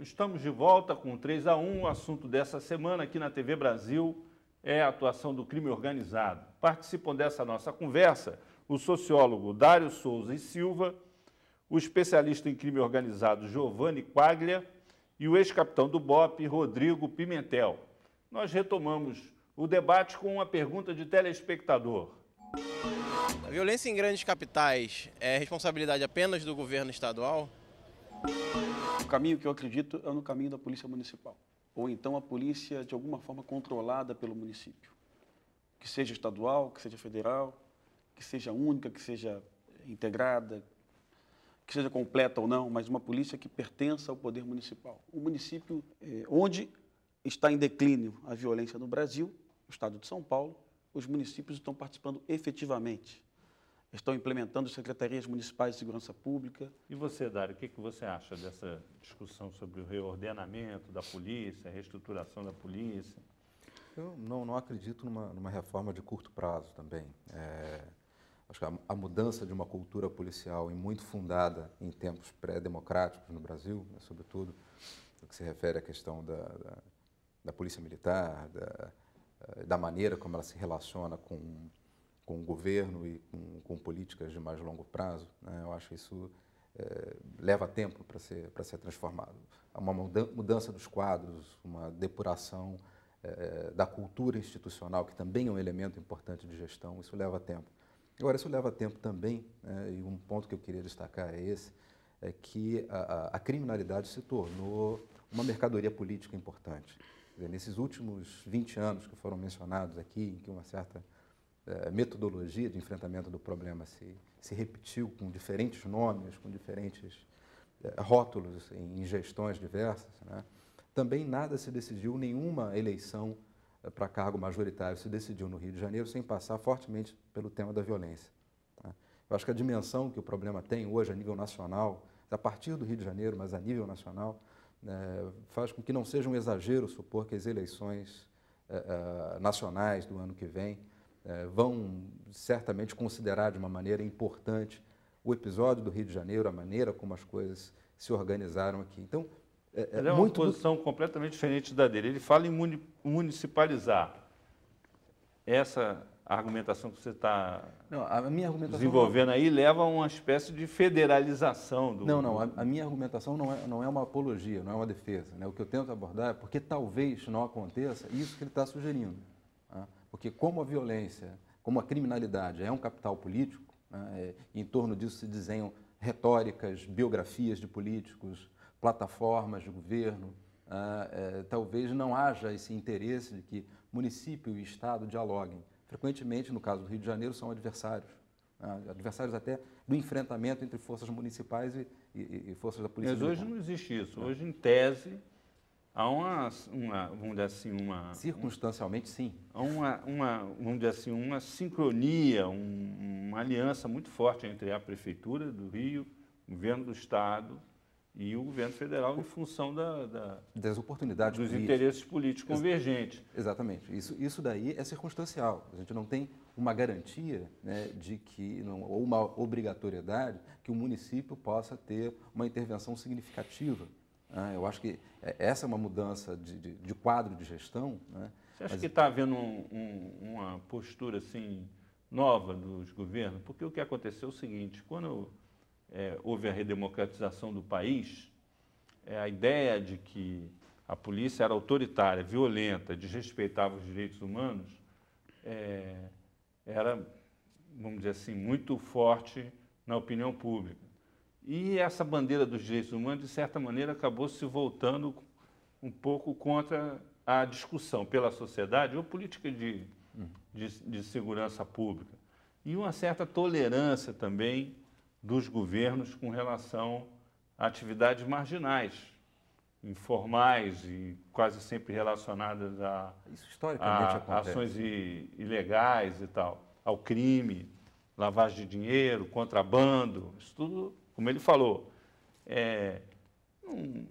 Estamos de volta com 3-1. O assunto dessa semana aqui na TV Brasil é a atuação do crime organizado. Participam dessa nossa conversa o sociólogo Dário Souza e Silva, o especialista em crime organizado Giovanni Quaglia e o ex-capitão do BOPE, Rodrigo Pimentel. Nós retomamos o debate com uma pergunta de telespectador. A violência em grandes capitais é responsabilidade apenas do governo estadual? O caminho que eu acredito é no caminho da polícia municipal, ou então a polícia de alguma forma controlada pelo município, que seja estadual, que seja federal, que seja única, que seja integrada, que seja completa ou não, mas uma polícia que pertença ao poder municipal. O município, onde está em declínio a violência no Brasil, o estado de São Paulo, os municípios estão participando efetivamente. Estão implementando secretarias municipais de segurança pública. E você, Dário, o que você acha dessa discussão sobre o reordenamento da polícia, a reestruturação da polícia? Eu não acredito numa reforma de curto prazo também. Acho que a mudança de uma cultura policial e muito fundada em tempos pré-democráticos no Brasil, né, sobretudo no que se refere à questão da polícia militar, da maneira como ela se relaciona com o governo e com políticas de mais longo prazo, né? Eu acho que isso leva tempo para ser transformado. Há uma mudança dos quadros, uma depuração da cultura institucional, que também é um elemento importante de gestão, isso leva tempo. Agora, isso leva tempo também, né, e um ponto que eu queria destacar é que a criminalidade se tornou uma mercadoria política importante. Quer dizer, nesses últimos 20 anos que foram mencionados aqui, em que uma certa metodologia de enfrentamento do problema se repetiu com diferentes nomes, com diferentes rótulos em gestões diversas, né? Também nada se decidiu, nenhuma eleição para cargo majoritário se decidiu no Rio de Janeiro sem passar fortemente pelo tema da violência, né? Eu acho que a dimensão que o problema tem hoje a nível nacional, a partir do Rio de Janeiro, mas a nível nacional, faz com que não seja um exagero supor que as eleições nacionais do ano que vem vão certamente considerar de uma maneira importante o episódio do Rio de Janeiro, a maneira como as coisas se organizaram aqui. Então, é uma posição completamente diferente da dele. Ele fala em municipalizar. Essa argumentação que você está desenvolvendo aí leva a uma espécie de federalização do... Não, a minha argumentação não é uma apologia, não é uma defesa, né? O que eu tento abordar é porque talvez não aconteça isso que ele está sugerindo, né? Porque como a violência, como a criminalidade é um capital político, né, em torno disso se desenham retóricas, biografias de políticos, plataformas de governo, talvez não haja esse interesse de que município e Estado dialoguem. Frequentemente, no caso do Rio de Janeiro, são adversários, adversários até do enfrentamento entre forças municipais e forças da polícia militar. Mas hoje não existe isso. Hoje, em tese, há vamos dizer assim, circunstancialmente, sim. Há vamos dizer assim, uma sincronia, uma aliança muito forte entre a Prefeitura do Rio, o Governo do Estado e o Governo Federal em função das oportunidades dos políticas. Interesses políticos convergentes. Exatamente. Isso daí é circunstancial. A gente não tem uma garantia, né, de que, ou uma obrigatoriedade que o município possa ter uma intervenção significativa. Eu acho que essa é uma mudança de quadro de gestão, né? Você acha que está havendo uma postura assim, nova dos governos? Porque o que aconteceu é o seguinte, quando houve a redemocratização do país, a ideia de que a polícia era autoritária, violenta, desrespeitava os direitos humanos, era, vamos dizer assim, muito forte na opinião pública. E essa bandeira dos direitos humanos, de certa maneira, acabou se voltando um pouco contra a discussão pela sociedade ou política de segurança pública. E uma certa tolerância também dos governos com relação a atividades marginais, informais e quase sempre relacionadas isso historicamente a ações ilegais e tal, ao crime, lavagem de dinheiro, contrabando, isso tudo, como ele falou,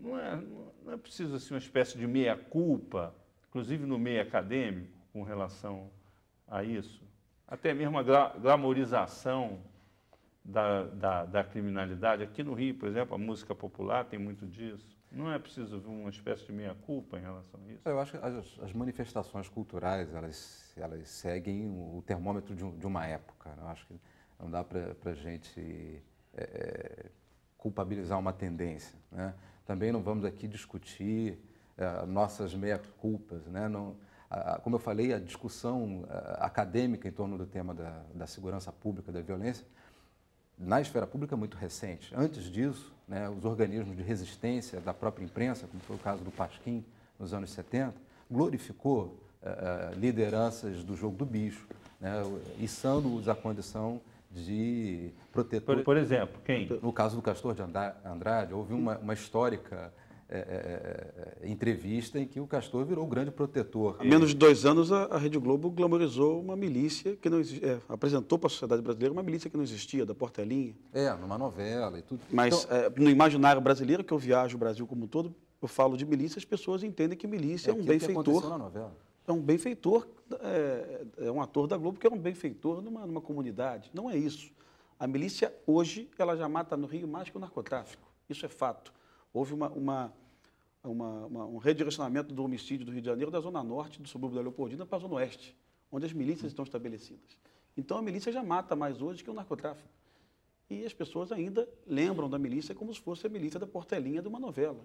não é preciso assim, uma espécie de meia-culpa, inclusive no meio acadêmico, com relação a isso, até mesmo a glamorização da criminalidade. Aqui no Rio, por exemplo, a música popular tem muito disso. Não é preciso uma espécie de meia-culpa em relação a isso? Eu acho que as manifestações culturais, elas seguem o termômetro de uma época. Eu acho que não dá para a gente culpabilizar uma tendência, né? Também não vamos aqui discutir nossas meia-culpas, né? Como eu falei, a discussão acadêmica em torno do tema da segurança pública, da violência, na esfera pública é muito recente. Antes disso, né, os organismos de resistência da própria imprensa, como foi o caso do Pasquim, nos anos 70, glorificou lideranças do jogo do bicho, né, içando-os à condição de protetor. Por exemplo, quem? No caso do Castor de Andrade, houve uma histórica entrevista em que o Castor virou o grande protetor. Há menos de 2 anos, a Rede Globo glamorizou uma milícia que não existia, apresentou para a sociedade brasileira uma milícia que não existia, da Portelinha. Numa novela e tudo. Mas então, no imaginário brasileiro, que eu viajo o Brasil como um todo, eu falo de milícia, as pessoas entendem que milícia é um benfeitor. Na novela. É um benfeitor, é um ator da Globo que é um benfeitor numa comunidade. Não é isso. A milícia, hoje, ela já mata no Rio mais que o narcotráfico. Isso é fato. Houve um redirecionamento do homicídio do Rio de Janeiro da Zona Norte, do subúrbio da Leopoldina, para a Zona Oeste, onde as milícias estão estabelecidas. Então, a milícia já mata mais hoje que o narcotráfico. E as pessoas ainda lembram da milícia como se fosse a milícia da Portelinha de uma novela.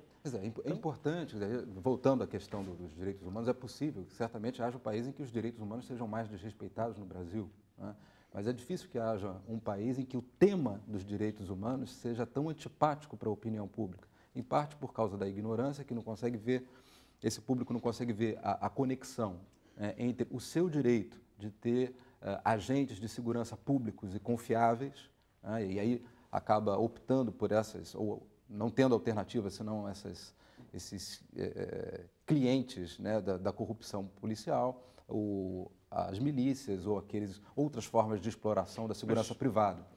É importante, voltando à questão dos direitos humanos, é possível que certamente haja um país em que os direitos humanos sejam mais desrespeitados no Brasil, né? Mas é difícil que haja um país em que o tema dos direitos humanos seja tão antipático para a opinião pública, em parte por causa da ignorância, que não consegue ver, esse público não consegue ver a conexão entre o seu direito de ter agentes de segurança públicos e confiáveis, e aí acaba optando por essas, ou não tendo alternativa, senão esses clientes, né, da corrupção policial, ou as milícias, ou outras formas de exploração da segurança privada.